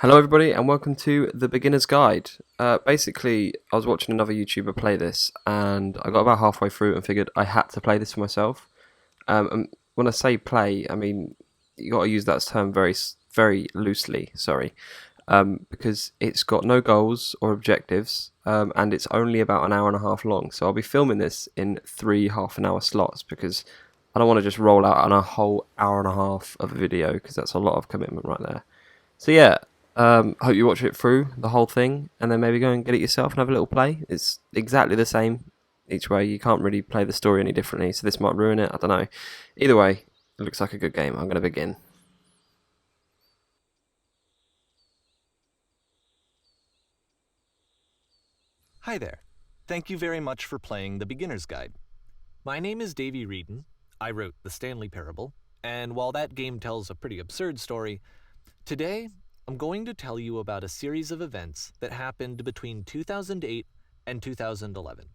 Hello, everybody, and welcome to the Beginner's Guide. Basically, I was watching another YouTuber play this, and I got about halfway through and figured I had to play this for myself. And when I say play, I mean you got to use that term very loosely. Sorry, because it's got no goals or objectives, and it's only about an hour and a half long. So I'll be filming this in three half-an-hour slots because I don't want to just roll out on a whole hour and a half of a video because that's a lot of commitment right there. So yeah. Hope you watch it through the whole thing, and then maybe go and get it yourself and have a little play. It's exactly the same each way. You can't really play the story any differently, so this might ruin it. I don't know. Either way, it looks like a good game. I'm going to begin. Hi there. Thank you very much for playing The Beginner's Guide. My name is Davey Reedon. I wrote The Stanley Parable, and while that game tells a pretty absurd story, today I'm going to tell you about a series of events that happened between 2008 and 2011.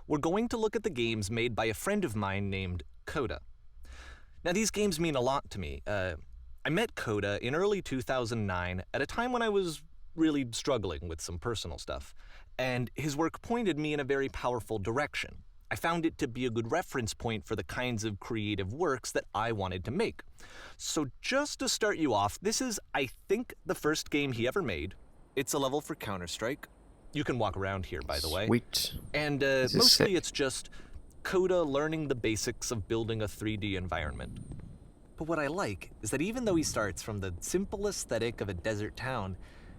We're going to look at the games made by a friend of mine named Coda. Now, these games mean a lot to me. I met Coda in early 2009 at a time when I was really struggling with some personal stuff, and his work pointed me in a very powerful direction. I found it to be a good reference point for the kinds of creative works that I wanted to make. So just to start you off, this is, I think, the first game he ever made. It's a level for Counter-Strike. You can walk around here, by the way. Sweet. And mostly it's just Coda learning the basics of building a 3D environment. But what I like is that even though he starts from the simple aesthetic of a desert town,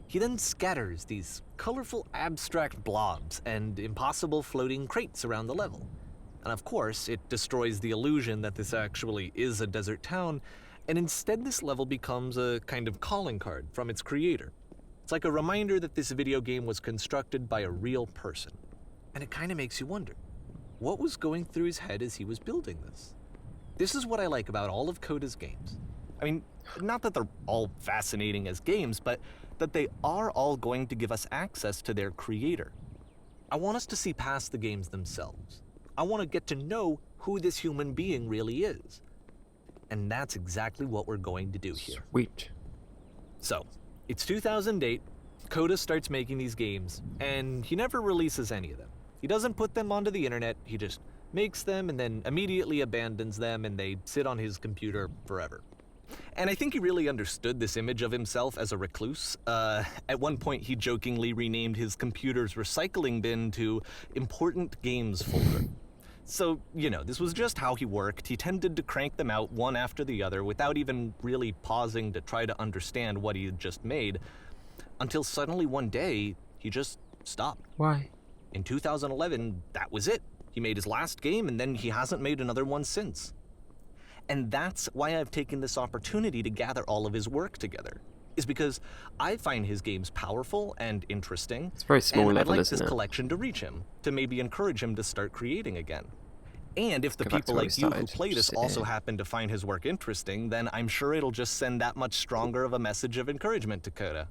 he then scatters these colorful abstract blobs and impossible floating crates around the level. And of course, it destroys the illusion that this actually is a desert town, and instead this level becomes a kind of calling card from its creator. It's like a reminder that this video game was constructed by a real person. And it kind of makes you wonder, what was going through his head as he was building this? This is what I like about all of Coda's games. I mean, not that they're all fascinating as games, but that they are all going to give us access to their creator. I want us to see past the games themselves. I want to get to know who this human being really is. And that's exactly what we're going to do here. Sweet. So, it's 2008, Coda starts making these games, and he never releases any of them. He doesn't put them onto the internet, he just makes them and then immediately abandons them, and they sit on his computer forever. And I think he really understood this image of himself as a recluse. At one point, he jokingly renamed his computer's recycling bin to Important Games Folder. So, you know, this was just how he worked. He tended to crank them out one after the other without even really pausing to try to understand what he had just made, until suddenly one day, he just stopped. Why? In 2011, that was it. He made his last game, and then he hasn't made another one since. And that's why I've taken this opportunity to gather all of his work together, is because I find his games powerful and interesting. It's very small and level, I'd like isn't this it? collection to reach him, to maybe encourage him to start creating again. And if the Go back to people where like we you who started. play this Just sit also here. happen to find his work interesting, then I'm sure it'll just send that much stronger of a message of encouragement to Coda.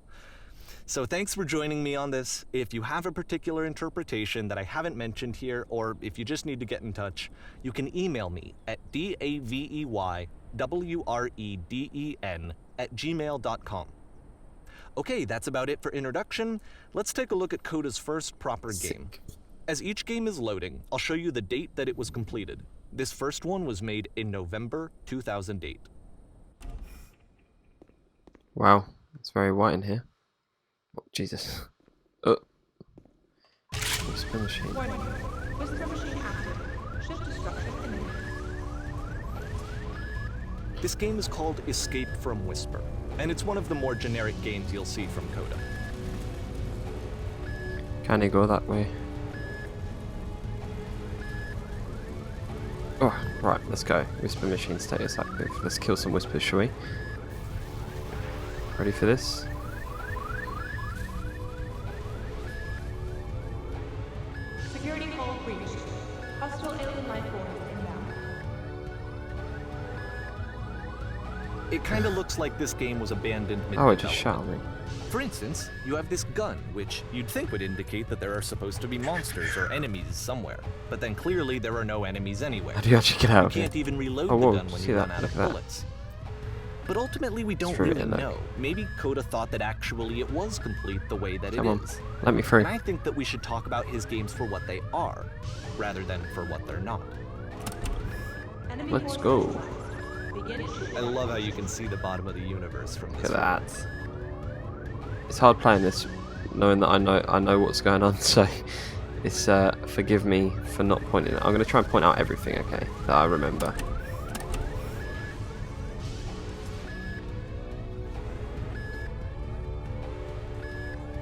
So thanks for joining me on this. If you have a particular interpretation that I haven't mentioned here, or if you just need to get in touch, you can email me at daveyWreden@gmail.com. Okay, that's about it for introduction. Let's take a look at Coda's first proper game. Sick. As each game is loading, I'll show you the date that it was completed. This first one was made in November 2008. Wow, it's very white in here. Oh, Jesus. Whisper machine. Warning. Whisper machine active. Shift destruction imminent. This game is called Escape from Whisper, and it's one of the more generic games you'll see from Coda. Can you go that way? Oh, right, let's go. Whisper machine status active. Let's kill some whispers, shall we? Ready for this? Security hull breached. Hostile alien life forms inbound. It kind of looks like this game was abandoned Oh, it just mid-development. shot me. For instance, you have this gun, which you'd think would indicate that there are supposed to be monsters or enemies somewhere, but then clearly there are no enemies anywhere. How do you actually get out You of here? can't even reload Oh, whoa, the gun when see you that? run out Look of at that. bullets. But ultimately, we don't through really it, look. know. Maybe Coda thought that actually it was complete the way that Come it on, is. let me through. And I think that we should talk about his games for what they are, rather than for what they're not. Enemy Let's forces go. neutralized. Beginning. I love how you can see the bottom of the universe from Look this. at that. It's hard playing this, knowing that I know what's going on. So it's forgive me for not pointing. I'm gonna try and point out everything, okay, that I remember.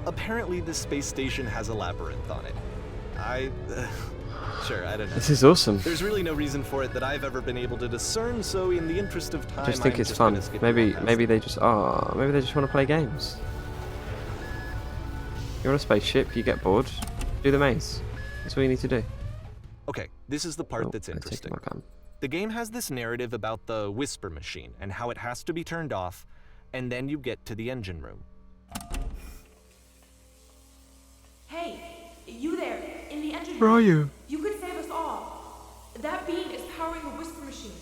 Apparently, this space station has a labyrinth on it. Sure, I don't know. This is awesome. There's really no reason for it that I've ever been able to discern, so in the interest of time, I just think I'm it's just fun. gonna skip Maybe along past maybe it. they just want to play games. You're on a spaceship, you get bored, do the maze. That's all you need to do. Okay, this is the part Oh, that's they're taking interesting. my gun. The game has this narrative about the whisper machine and how it has to be turned off, and then you get to the engine room. Hey, you there, in the engine Where room. are you? You could save us all. That beam is powering the whisper machine.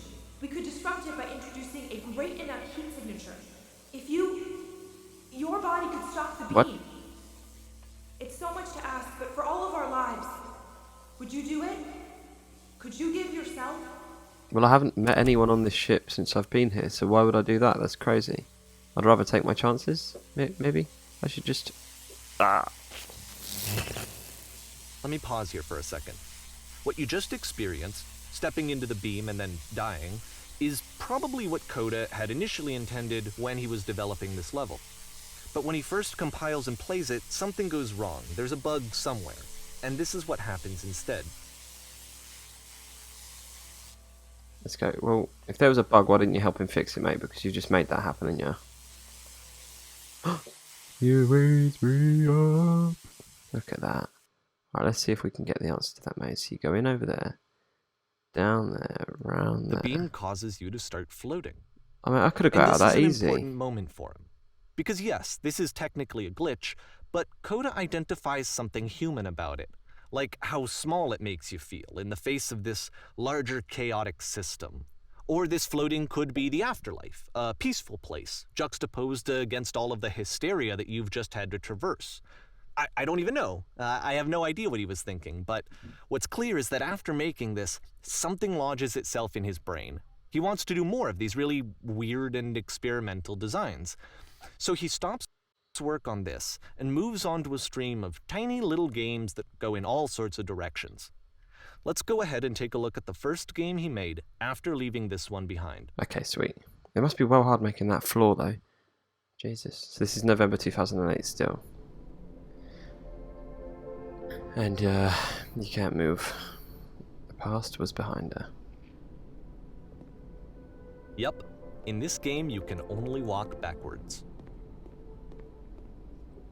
We could disrupt it by introducing a great enough heat signature. If your body could stop the beam. What? It's so much to ask, but for all of our lives, would you do it? Could you give yourself? Well, I haven't met anyone on this ship since I've been here, so why would I do that? That's crazy. I'd rather take my chances. Maybe I should just. Let me pause here for a second. What you just experienced, stepping into the beam and then dying, is probably what Coda had initially intended when he was developing this level. But when he first compiles and plays it, something goes wrong. There's a bug somewhere. And this is what happens instead. Let's go. Well, if there was a bug, why didn't you help him fix it, mate? Because you just made that happen, didn't you? You raise me up. Look at that. Alright, let's see if we can get the answer to that maze. So you go in over there, down there, round The there. beam causes you to start floating. I mean, I could have got And out of this that is an easy. important moment for him. Because yes, this is technically a glitch, but Coda identifies something human about it. Like how small it makes you feel in the face of this larger chaotic system. Or this floating could be the afterlife, a peaceful place, juxtaposed against all of the hysteria that you've just had to traverse. I don't even know. I have no idea what he was thinking, but what's clear is that after making this, something lodges itself in his brain. He wants to do more of these really weird and experimental designs. So he stops work on this and moves on to a stream of tiny little games that go in all sorts of directions. Let's go ahead and take a look at the first game he made after leaving this one behind. Okay, sweet. It must be well hard making that floor, though. Jesus. So this is November 2008 still. And, you can't move. The past was behind her. Yep, in this game you can only walk backwards.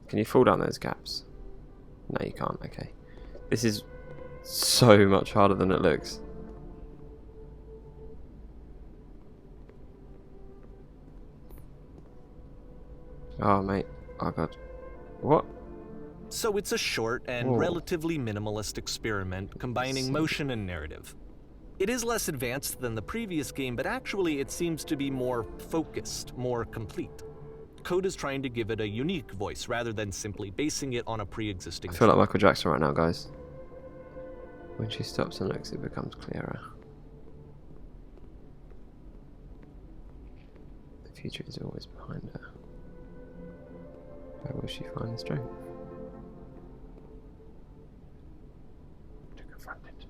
Can you fall down those gaps? No, you can't. Okay. This is so much harder than it looks. Oh, mate. Oh, God. What? So it's a short and Whoa. relatively minimalist experiment combining motion and narrative. It is less advanced than the previous game, but actually it seems to be more focused, more complete. Coda's trying to give it a unique voice rather than simply basing it on a pre-existing I feel like genre. Michael Jackson right now, guys. When she stops and looks, it becomes clearer. The future is always behind her. Where will she find the strength to confront it?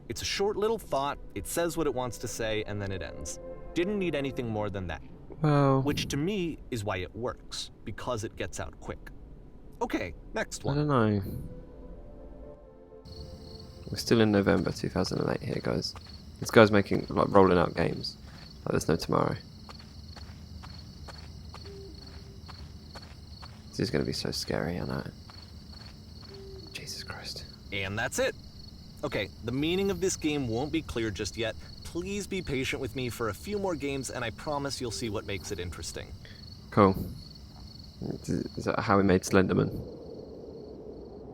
It's a short little thought, it says what it wants to say, and then it ends. Didn't need anything more than that. Well, Which to me is why it works, because it gets out quick. Okay, next I one. don't know. We're still in November 2008 here, guys. This guy's making, like, rolling out games. Like there's no tomorrow. This is going to be so scary, I know. Jesus Christ. And that's it. Okay, the meaning of this game won't be clear just yet. Please be patient with me for a few more games, and I promise you'll see what makes it interesting. Cool. Is that how we made Slenderman?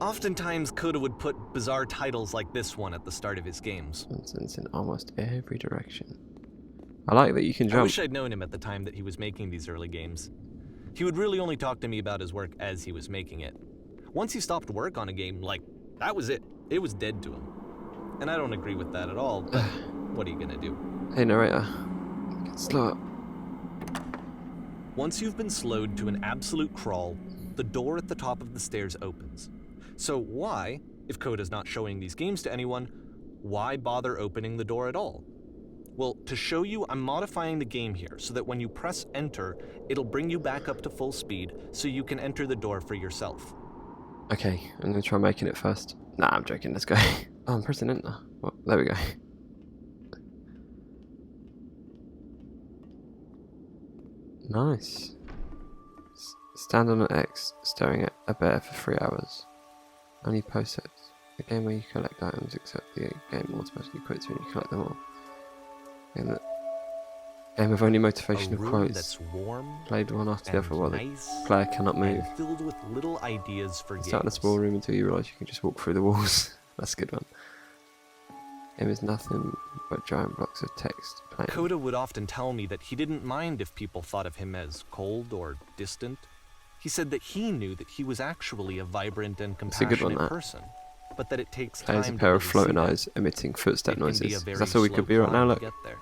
Oftentimes, Coda would put bizarre titles like this one at the start of his games. Nonsense in almost every direction. I like that you can I jump. wish I'd known him at the time that he was making these early games. He would really only talk to me about his work as he was making it. Once he stopped work on a game, like, that was it. It was dead to him. And I don't agree with that at all, but what are you gonna do? Hey, narrator. Slow up. Once you've been slowed to an absolute crawl, the door at the top of the stairs opens. So why, if Coda's not showing these games to anyone, why bother opening the door at all? Well, to show you, I'm modifying the game here so that when you press enter, it'll bring you back up to full speed so you can enter the door for yourself. Okay, I'm gonna try making it first. Nah, I'm joking. Let's go. Oh, I'm pressing enter. Well, there we go. Nice. Stand on an X, staring at a bear for 3 hours. Only post-its. A game where you collect items, except the game automatically quits when you collect them all. And the game of only motivational A room quotes. that's warm Played one after the and other while nice the player cannot move. and filled with little ideas for Start in a games. small room until you realise you can just walk through the walls. That's a good one. Game is nothing but giant blocks of text playing. Coda would often tell me that he didn't mind if people thought of him as cold or distant. He said that he knew that he was actually a vibrant and a good one, compassionate that. person, but that it takes Players time a pair to of really floating see that. eyes emitting footstep It can be a noises. very That's all we slow could be right now, climb to look. get there.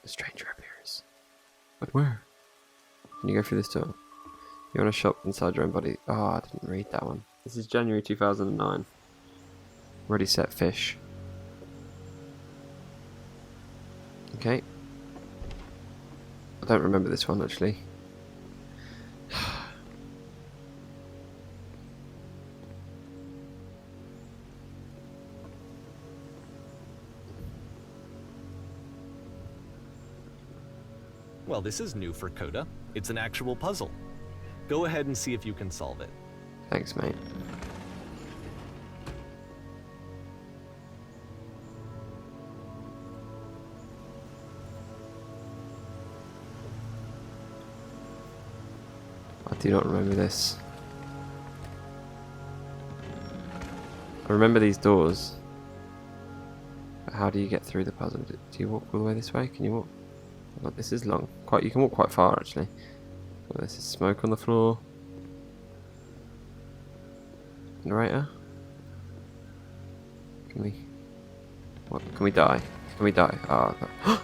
A stranger appears. But where? Can you go through this door? You're in a shop inside your own body. Oh, I didn't read that one. This is January 2009. Ready, set, fish. Okay. I don't remember this one actually. Well, this is new for Coda. It's an actual puzzle. Go ahead and see if you can solve it. Thanks, mate. I do not remember this. I remember these doors. But how do you get through the puzzle? Do you walk all the way this way? Can you walk? Oh, this is long. You can walk quite far actually. Oh, this is smoke on the floor. Narrator? Can we... What? Can we die? Can we die? Oh, God.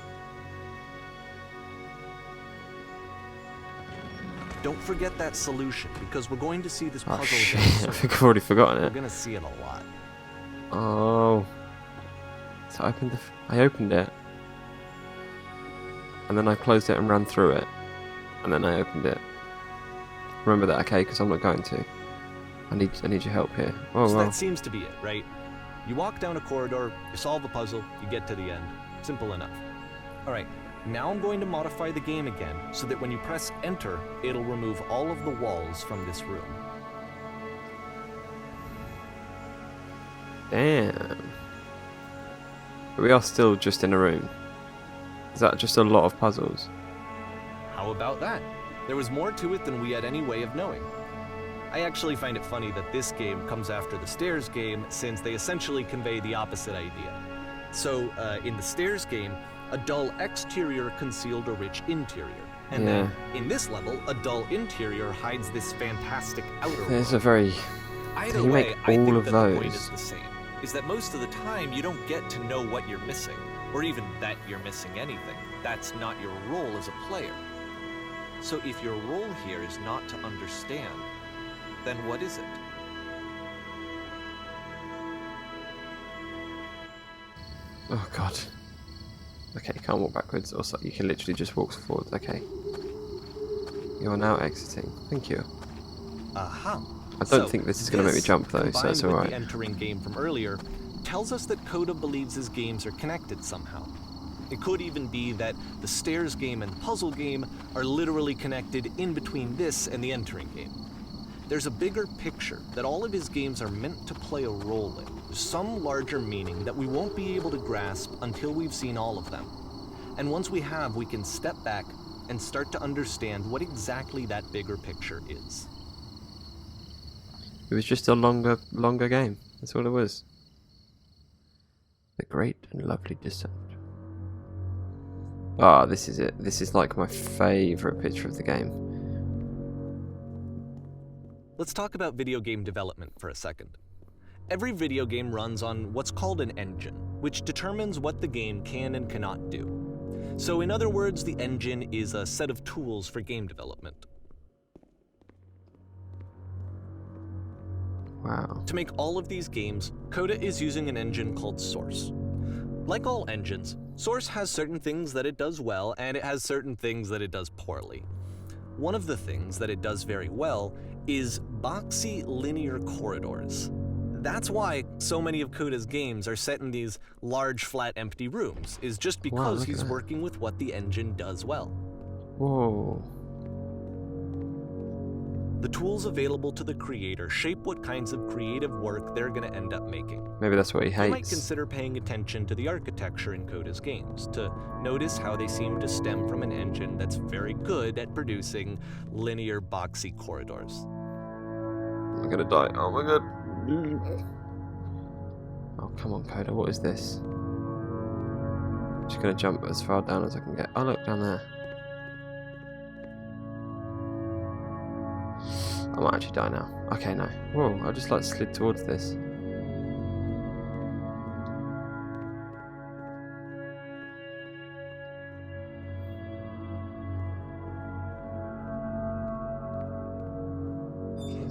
Don't forget that solution, because we're going to see this Oh puzzle shit, again I soon. think I've already forgotten We're it. gonna see it a lot. Oh. So I opened it. And then I closed it and ran through it. And then I opened it. Remember that, okay? Because I'm not going to. I need your help here. Oh, So well. that seems to be it, right? You walk down a corridor, you solve a puzzle, you get to the end. Simple enough. Alright, now I'm going to modify the game again so that when you press enter, it'll remove all of the walls from this room. Damn. But we are still just in a room. Is that just a lot of puzzles? How about that? There was more to it than we had any way of knowing. I actually find it funny that this game comes after the Stairs game, since they essentially convey the opposite idea. So, in the Stairs game, a dull exterior concealed a rich interior. And then, in this level, a dull interior hides this fantastic outer There's world. a very... Either you way, make I all think of that the point those. is the same. Is that most of the time, you don't get to know what you're missing, or even that you're missing anything. That's not your role as a player. So if your role here is not to understand, then what is it? Oh god. Okay, you can't walk backwards, or so you can literally just walk forwards. Okay. You are now exiting. Thank you. Aha. I don't think this is going to make me jump though, so it's combined with alright. the entering game from earlier, tells us that Coda believes his games are connected somehow. It could even be that the Stairs game and the puzzle game are literally connected in between this and the entering game. There's a bigger picture that all of his games are meant to play a role in. There's some larger meaning that we won't be able to grasp until we've seen all of them. And once we have, we can step back and start to understand what exactly that bigger picture is. It was just a longer game. That's all it was. The Great and Lovely Descent. Ah, this is it. This is like my favourite picture of the game. Let's talk about video game development for a second. Every video game runs on what's called an engine, which determines what the game can and cannot do. So in other words, the engine is a set of tools for game development. Wow. To make all of these games, Coda is using an engine called Source. Like all engines, Source has certain things that it does well, and it has certain things that it does poorly. One of the things that it does very well is boxy linear corridors. That's why so many of Coda's games are set in these large, flat, empty rooms, is just because look at he's that. working with what the engine does well. Whoa. The tools available to the creator shape what kinds of creative work they're going to end up making. Maybe that's what he You might hates. consider paying attention to the architecture in Coda's games, to notice how they seem to stem from an engine that's very good at producing linear, boxy corridors. I'm gonna die. Oh my god. Oh, come on, Coda. What is this? Just gonna jump as far down as I can get. Oh, look, down there. I might actually die now. Okay, no. Whoa, I just like slid towards this.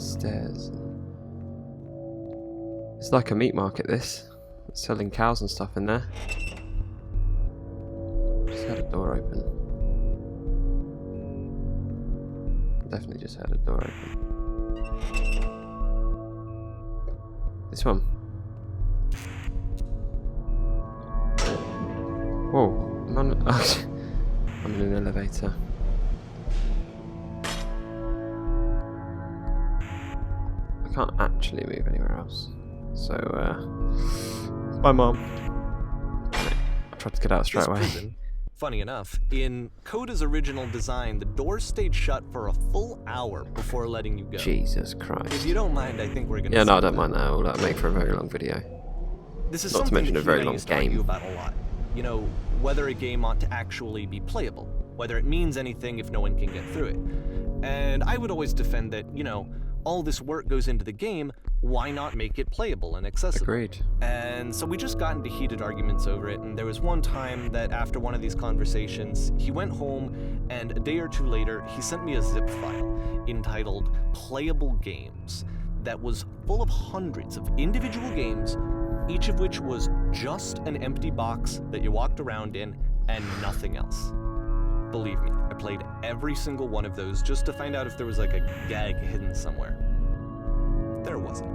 Stairs. It's like a meat market, this. It's selling cows and stuff in there. Just had a door open. Definitely just had a door open. This one. Whoa, I'm on, I'm in an elevator. I can't actually move anywhere else. So, bye, Mom. I tried to get out straight This away. prison, funny enough, in Coda's original design, the doors stayed shut for a full hour before letting you go. Jesus If Christ. you don't mind, I think we're gonna. Yeah, no, I skip don't that. mind that. All that make for a very long video. This is Not to something mention that a very he and I long used to argue game. about a lot. You know, whether a game ought to actually be playable, whether it means anything if no one can get through it. And I would always defend that, you know, all this work goes into the game, why not make it playable and accessible? Agreed. And so we just got into heated arguments over it, and there was one time that after one of these conversations, he went home, and a day or two later, he sent me a zip file entitled Playable Games that was full of hundreds of individual games, each of which was just an empty box that you walked around in and nothing else. Believe me, I played every single one of those just to find out if there was like a gag hidden somewhere. There wasn't.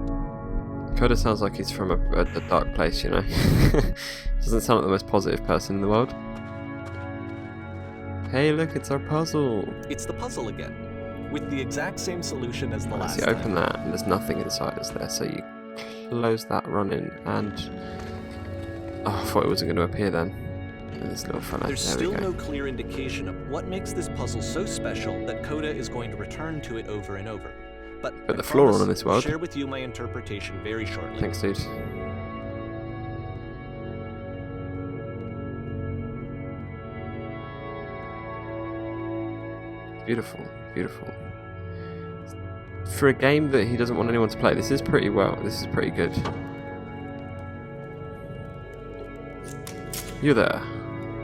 Coda sounds like he's from a dark place, you know? Doesn't sound like the most positive person in the world. Hey, look, it's our puzzle. It's the puzzle again, with the exact same solution as the As last you time. open that, and there's nothing inside, is there? So you close that run in, and... Oh, I thought it wasn't going to appear then. And this little fella. There's There still we go. no clear indication of what makes this puzzle so special that Coda is going to return to it over and over. But I the floor promise on in this I'll world. share with you my interpretation very shortly. Thanks, dude. Beautiful, beautiful. For a game that he doesn't want anyone to play, this is pretty well. This is pretty good. You there?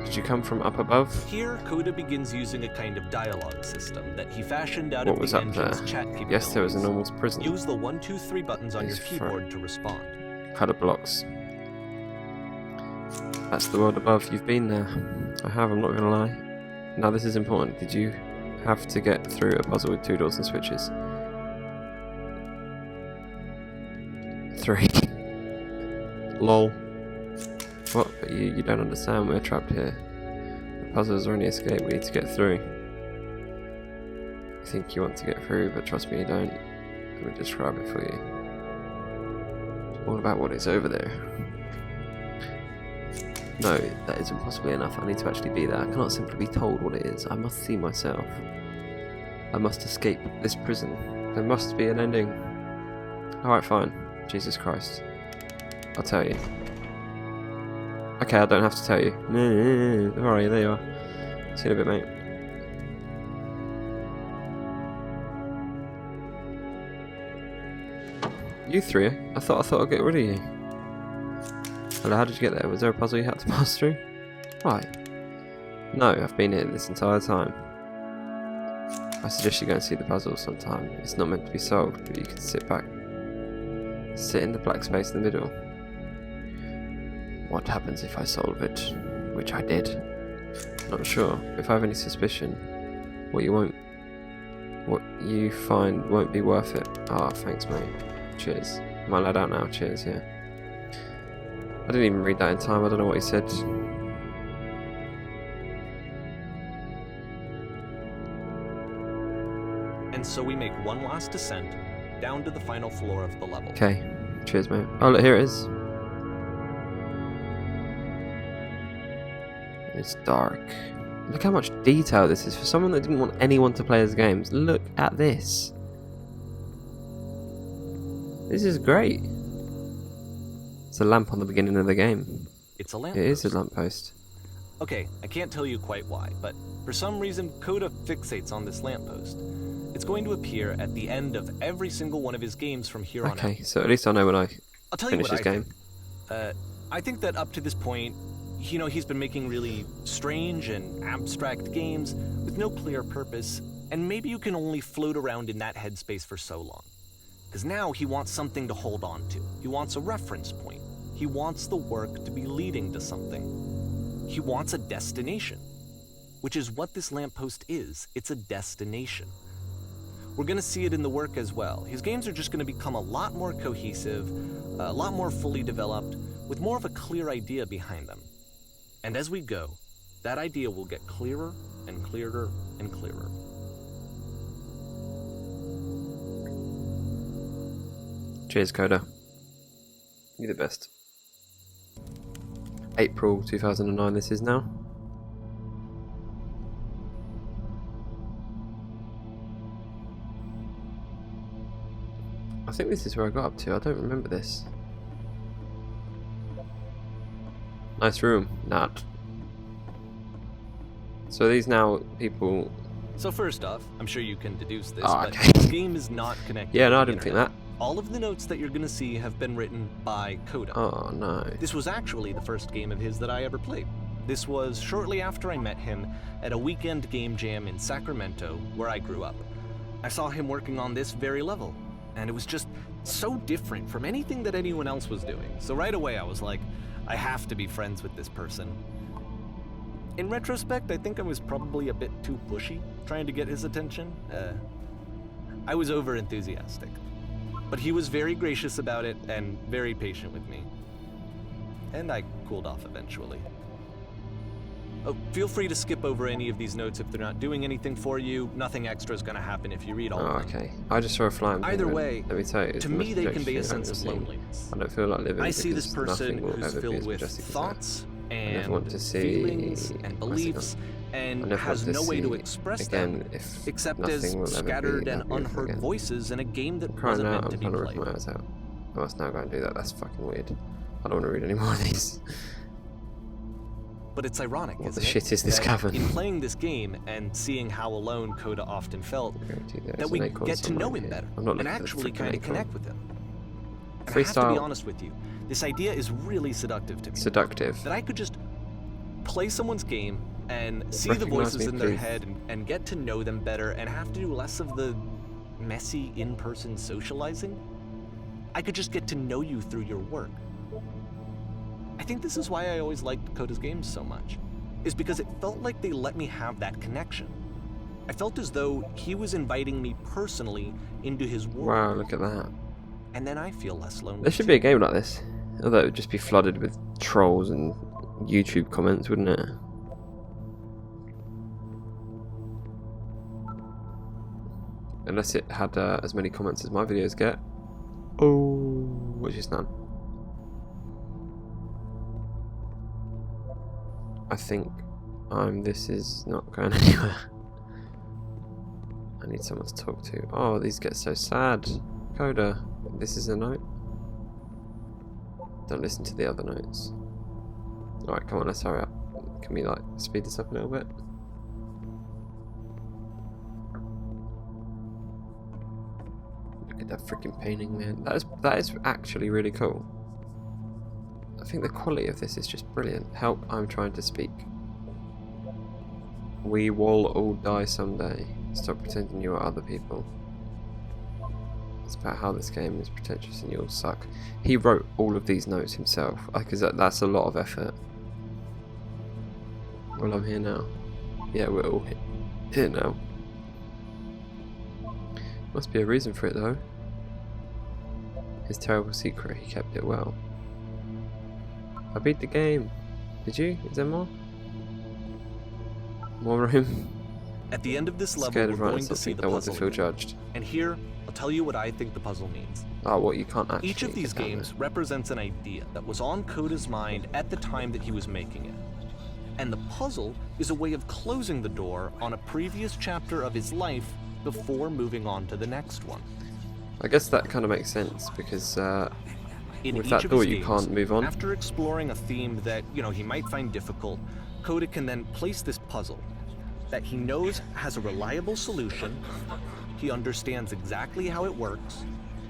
Did you come from up above? Here, Coda begins using a kind of dialogue system that he fashioned out What of was the up engine's there? chat capabilities. Yes, there was a normal prison. Use the 1, 2, 3 buttons on your These keyboard to respond. Colour blocks. That's the world above. You've been there. I have, I'm not gonna lie. Now this is important. Did you have to get through a puzzle with 2 doors and switches? 3. Lol. What? But you don't understand. We're trapped here. The puzzles are only escape. We need to get through. You think you want to get through, but trust me, you don't. Let me describe it for you. It's all about what is over there. No, that isn't possibly enough. I need to actually be there. I cannot simply be told what it is. I must see myself. I must escape this prison. There must be an ending. Alright, fine. Jesus Christ. I'll tell you. Okay, I don't have to tell you. Alright, there you are. See you in a bit, mate. You three? I thought I'd get rid of you. Hello, how did you get there? Was there a puzzle you had to pass through? Right. No, I've been here this entire time. I suggest you go and see the puzzle sometime. It's not meant to be solved, but you can sit back. Sit in the black space in the middle. What happens if I solve it? Which I did. Not sure. If I have any suspicion, what you find won't be worth it. Ah, thanks, mate. Cheers. Am I allowed out now? Cheers, yeah. I didn't even read that in time. I don't know what he said. And so we make one last descent down to the final floor of the level. Okay. Cheers, mate. Oh, look, here it is. It's dark. Look how much detail this is for someone that didn't want anyone to play his games. Look at this. This is great. It's a lamp on the beginning of the game. It's a lamppost. It is a lamppost. Okay, I can't tell you quite why, but for some reason Coda fixates on this lamppost. It's going to appear at the end of every single one of his games from here on out. Okay, so at least I know when I I'll tell you finish what this I game. think. I think that up to this point, you know, he's been making really strange and abstract games with no clear purpose, and maybe you can only float around in that headspace for so long. Because now he wants something to hold on to. He wants a reference point. He wants the work to be leading to something. He wants a destination, which is what this lamppost is. It's a destination. We're going to see it in the work as well. His games are just going to become a lot more cohesive, a lot more fully developed, with more of a clear idea behind them. And as we go, that idea will get clearer and clearer and clearer. Cheers, Coda. You're the best. April 2009 this is now. I think this is where I got up to. I don't remember this. Nice room. Not. So these now people... So first off, I'm sure you can deduce this, Oh, but okay. this game is not connected Yeah, to no, I the didn't think internet. that. All of the notes that you're going to see have been written by Coda. Oh, no. This was actually the first game of his that I ever played. This was shortly after I met him at a weekend game jam in Sacramento, where I grew up. I saw him working on this very level, and it was just so different from anything that anyone else was doing. So right away I was like, I have to be friends with this person. In retrospect, I think I was probably a bit too pushy, trying to get his attention. I was over-enthusiastic. But he was very gracious about it and very patient with me. And I cooled off eventually. Oh, feel free to skip over any of these notes if they're not doing anything for you. Nothing extra is going to happen if you read all Oh, of them. okay. I just saw a flying Either penguin. way, Let me tell you, it's to the me most they majestic convey a thing I've sense of ever seen. loneliness. I don't feel like living I see this because person nothing will who's ever be filled as with majestic as that. thoughts I and never want to see... feelings and what's it beliefs called? I and never has want to no way to see express again them if except nothing as will ever be scattered that and beautiful unheard again. voices in a game that Crying wasn't out, meant I'm to be trying to rip played. my eyes out. I must now go and do that. That's fucking weird. I don't want to read any more of these. But it's ironic, What isn't the it? shit is this that cavern? In playing this game and seeing how alone Coda often felt, There's that we an acorn get to know somewhere him here. better I'm not and looking for the actually freaking kind of acorn. connect with him. And I have to be Freestyle. honest with you, this idea is really seductive to me. Seductive. That I could just play someone's game and see the Recognize voices me, in their please. head and get to know them better and have to do less of the messy in-person socializing. I could just get to know you through your work. I think this is why I always liked Coda's games so much, is because it felt like they let me have that connection. I felt as though he was inviting me personally into his world, Wow, look at that. and then I feel less lonely. There should be a game like this. Although it would just be flooded with trolls and YouTube comments, wouldn't it? Unless it had as many comments as my videos get. Oh, which is none. I think this is not going anywhere. I need someone to talk to. Oh, these get so sad. Coda, this is a note. Don't listen to the other notes. Alright, come on, let's hurry up. Can we, like, speed this up a little bit? Look at that freaking painting, man. That is actually really cool. I think the quality of this is just brilliant. Help, I'm trying to speak. We will all die someday. Stop pretending you are other people. It's about how this game is pretentious and you'll suck. He wrote all of these notes himself, because that's a lot of effort. Well, I'm here now. Yeah, we're all here now. Must be a reason for it though. His terrible secret, he kept it well. I beat the game. Did you? Is there more? More room? At the end of this level, Scared we're of writing going to see something, the don't want to puzzle feel again. judged. And here, I'll tell you what I think the puzzle means. Oh, what you can't actually. Each of these get down games there. represents an idea that was on Coda's mind at the time that he was making it. And the puzzle is a way of closing the door on a previous chapter of his life before moving on to the next one. I guess that kind of makes sense because In with each that of door his you games, can't move on. After exploring a theme that, he might find difficult, Coda can then place this puzzle that he knows has a reliable solution, he understands exactly how it works,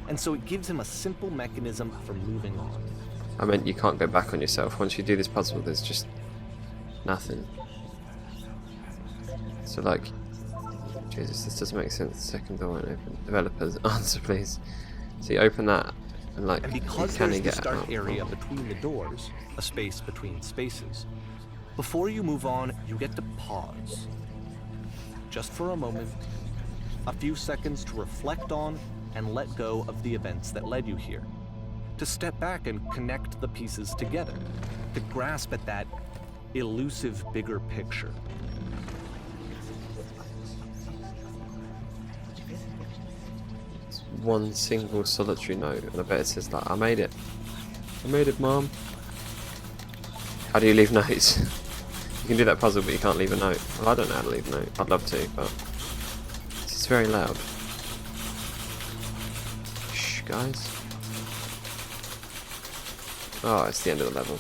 and so it gives him a simple mechanism for moving on. I meant you can't go back on yourself. Once you do this puzzle, there's just nothing. So like, Jesus, this doesn't make sense. Second door won't open. Developers, answer please. So you open that, and like, And you because can there's the get start out. area between the doors, a space between spaces, before you move on, you get to pause. Just for a moment, a few seconds to reflect on and let go of the events that led you here. To step back and connect the pieces together. To grasp at that elusive bigger picture. One single solitary note, and I bet it says like, I made it. I made it, Mom. How do you leave notes? You can do that puzzle, but you can't leave a note. Well, I don't know how to leave a note. I'd love to, but it's very loud. Shh, guys. Oh, it's the end of the level.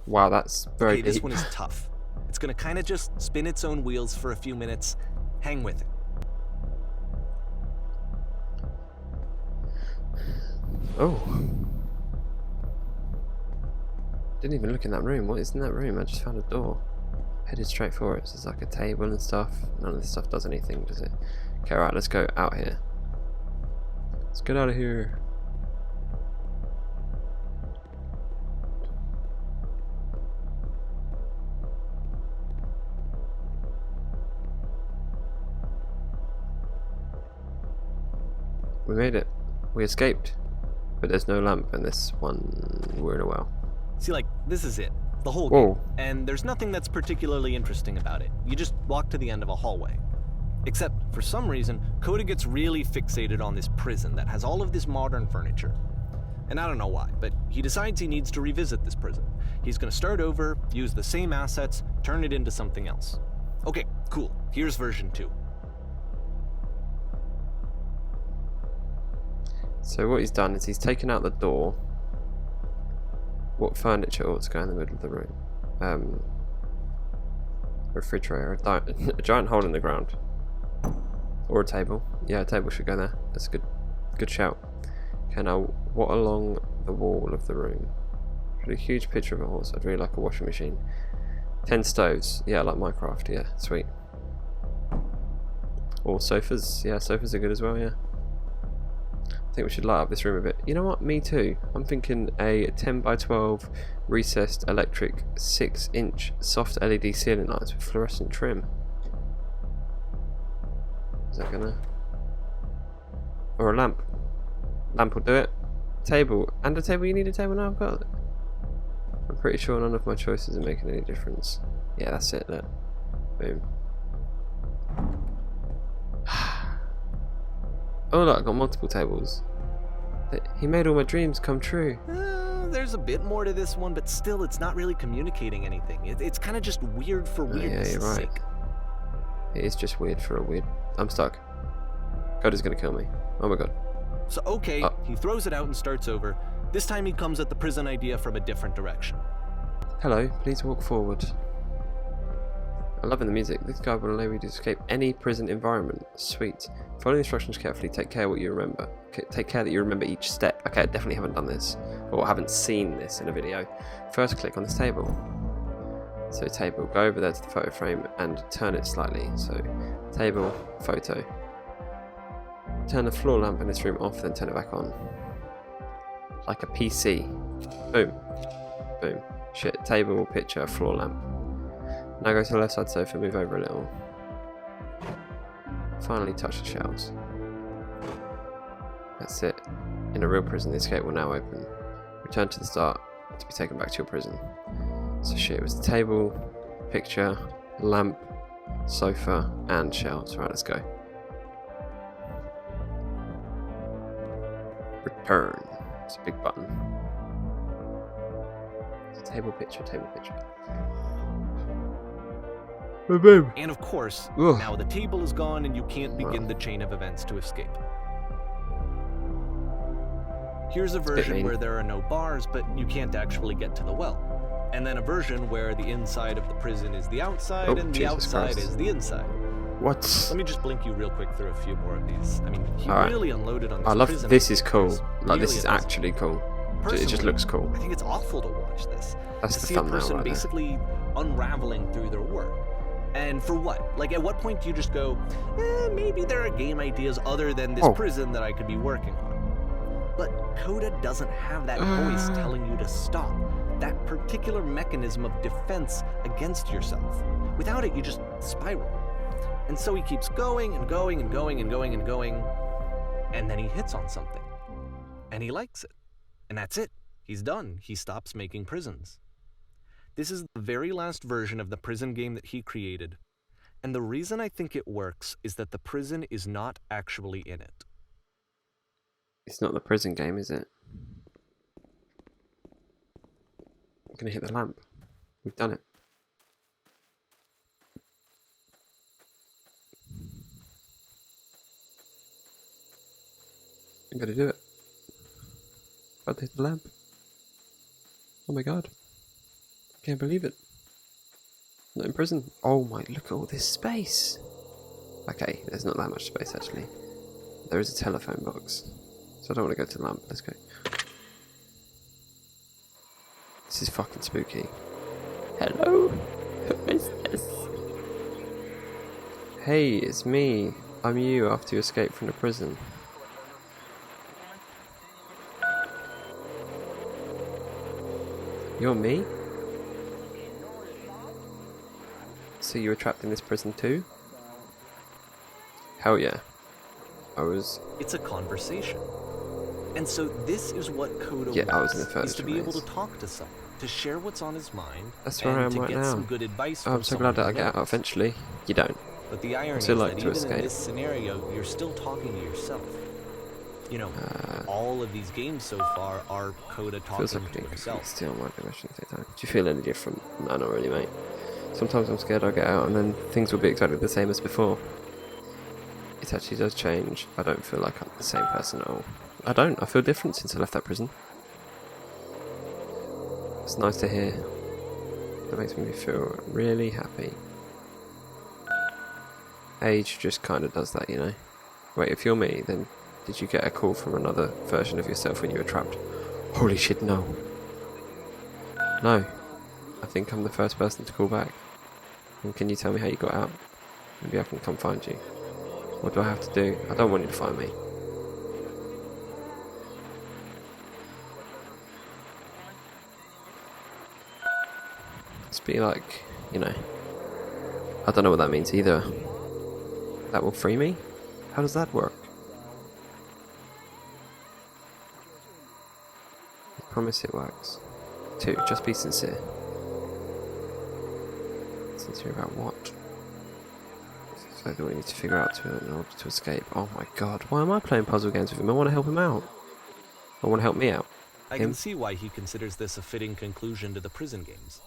Wow, that's very Okay, this deep. one is tough. It's gonna kinda just spin its own wheels for a few minutes. Hang with it. Oh. Didn't even look in that room. What is in that room? I just found a door. Headed straight for it. So there's like a table and stuff. None of this stuff does anything, does it? Okay, right, let's go out here. Let's get out of here. We made it. We escaped. But there's no lamp in this one. We're in a well. See, like, this is it. The whole Whoa. game. And there's nothing that's particularly interesting about it. You just walk to the end of a hallway. Except, for some reason, Coda gets really fixated on this prison that has all of this modern furniture. And I don't know why, but he decides he needs to revisit this prison. He's gonna start over, use the same assets, turn it into something else. Okay, cool. Here's version 2. So what he's done is he's taken out the door. What furniture ought to go in the middle of the room? Refrigerator, a giant hole in the ground, or a table. Yeah, a table should go there. That's a good shout. Okay, now what along the wall of the room? A huge picture of a horse. I'd really like a washing machine. 10 stoves. Yeah, like Minecraft. Yeah, sweet. Or sofas. Yeah, sofas are good as well. Yeah. I think we should light up this room a bit. You know what? Me too. I'm thinking a 10 by 12 recessed electric 6-inch soft LED ceiling lights with fluorescent trim. Is that gonna? Or a lamp? Lamp will do it. Table. And a table? You need a table now? I've got it. I'm pretty sure none of my choices are making any difference. Yeah, that's it. Look. Boom. Oh look, I've got multiple tables. He made all my dreams come true. there's a bit more to this one, but still, it's not really communicating anything. It's kind of just weird for Oh, weirdness' yeah, you're right. sake. It is just weird for a weird. I'm stuck. Coda's gonna kill me. Oh my god. So, okay, he throws it out and starts over. This time he comes at the prison idea from a different direction. Hello, please walk forward. I'm loving the music. This guide will allow you to escape any prison environment. Sweet. Follow the instructions carefully. Take care what you remember. Take care that you remember each step. Okay, I definitely haven't done this, or haven't seen this in a video. First, click on this table. So table, go over there to the photo frame and turn it slightly. So table, photo. Turn the floor lamp in this room off, then turn it back on. Like a PC. Boom. Boom. Shit. Table, picture, floor lamp. Now go to the left side sofa, move over a little. Finally touch the shelves. That's it. In a real prison, the escape will now open. Return to the start to be taken back to your prison. So shit, it was the table, picture, lamp, sofa, and shelves. Right, let's go. Return. It's a big button. It's a table, picture, table, picture. Boom. And of course, Ugh. now the table is gone and you can't begin the chain of events to escape. Here's a version mean. where there are no bars, but you can't actually get to the well. And then a version where the inside of the prison is the outside Oh, and the Jesus outside Christ. is the inside. What? Let me just blink you real quick through a few more of these. I mean, he Alright. really unloaded on this I love prison this is idea. cool. It's Like this really is amazing. actually cool. It just Personally, looks cool. I think it's awful to watch this. That's To the see a thumbnail person right there. basically unraveling through their work. And for what? Like, at what point do you just go, maybe there are game ideas other than this Oh. prison that I could be working on? But Coda doesn't have that voice telling you to stop. That particular mechanism of defense against yourself. Without it, you just spiral. And so he keeps going and going and going and going and going, and then he hits on something. And he likes it. And that's it. He's done. He stops making prisons. This is the very last version of the prison game that he created. And the reason I think it works is that the prison is not actually in it. It's not the prison game, is it? I'm gonna hit the lamp. We've done it. I'm gonna do it. About to hit the lamp. Oh my god. Can't believe it. Not in prison. Oh my, look at all this space. Okay, there's not that much space actually. There is a telephone box. So I don't want to go to the lamp. Let's go. This is fucking spooky. Hello? Who is this? Hey, it's me. I'm you after you escaped from the prison. You're me? So you were trapped in this prison too? Hell yeah. It's a conversation. And so this is what Coda Yeah, I was in the wants, is to furniture be able maze. to talk to someone, to share what's on his mind, That's and where I am to right get now. some good advice Oh, from I'm so someone glad that I who get out knows. eventually. You don't. But the irony still is like that to even escape. in this scenario, you're still talking to yourself. You know, all of these games so far are Coda talking Feels like to I himself. still might be rushing to take time. Do you feel any different? No, not really, mate. Sometimes I'm scared I'll get out and then things will be exactly the same as before. It actually does change. I don't feel like I'm the same person at all. I don't. I feel different since I left that prison. It's nice to hear. That makes me feel really happy. Age just kind of does that, you know. Wait, if you're me, then did you get a call from another version of yourself when you were trapped? Holy shit, no. No. I think I'm the first person to call back. And can you tell me how you got out? Maybe I can come find you. What do I have to do? I don't want you to find me. Just be like, you know. I don't know what that means either. That will free me? How does that work? I promise it works. 2. Just be sincere. Sincere about what? So do we need to figure out in order to escape? Oh my god, why am I playing puzzle games with him? I want to help him out. I want to help me out. I can see why he considers this a fitting conclusion to the prison games.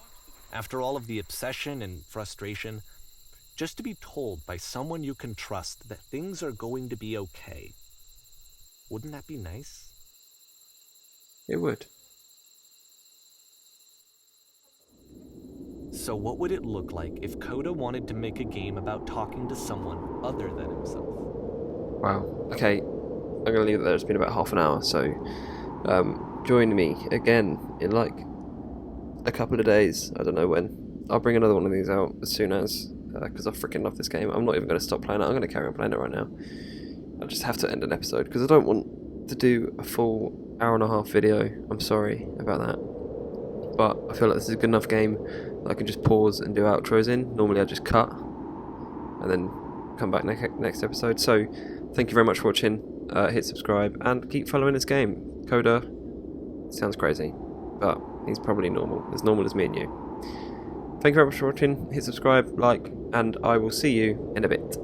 After all of the obsession and frustration, just to be told by someone you can trust that things are going to be okay. Wouldn't that be nice? It would. So what would it look like if Coda wanted to make a game about talking to someone other than himself? Wow. Okay, I'm going to leave it there. It's been about half an hour, so join me again in like a couple of days. I don't know when. I'll bring another one of these out as soon as, because I freaking love this game. I'm not even going to stop playing it. I'm going to carry on playing it right now. I just have to end an episode because I don't want to do a full hour-and-a-half video. I'm sorry about that. But I feel like this is a good enough game that I can just pause and do outros in. Normally I just cut and then come back next episode. So thank you very much for watching. Hit subscribe and keep following this game. Coda sounds crazy, but he's probably normal. As normal as me and you. Thank you very much for watching. Hit subscribe, like, and I will see you in a bit.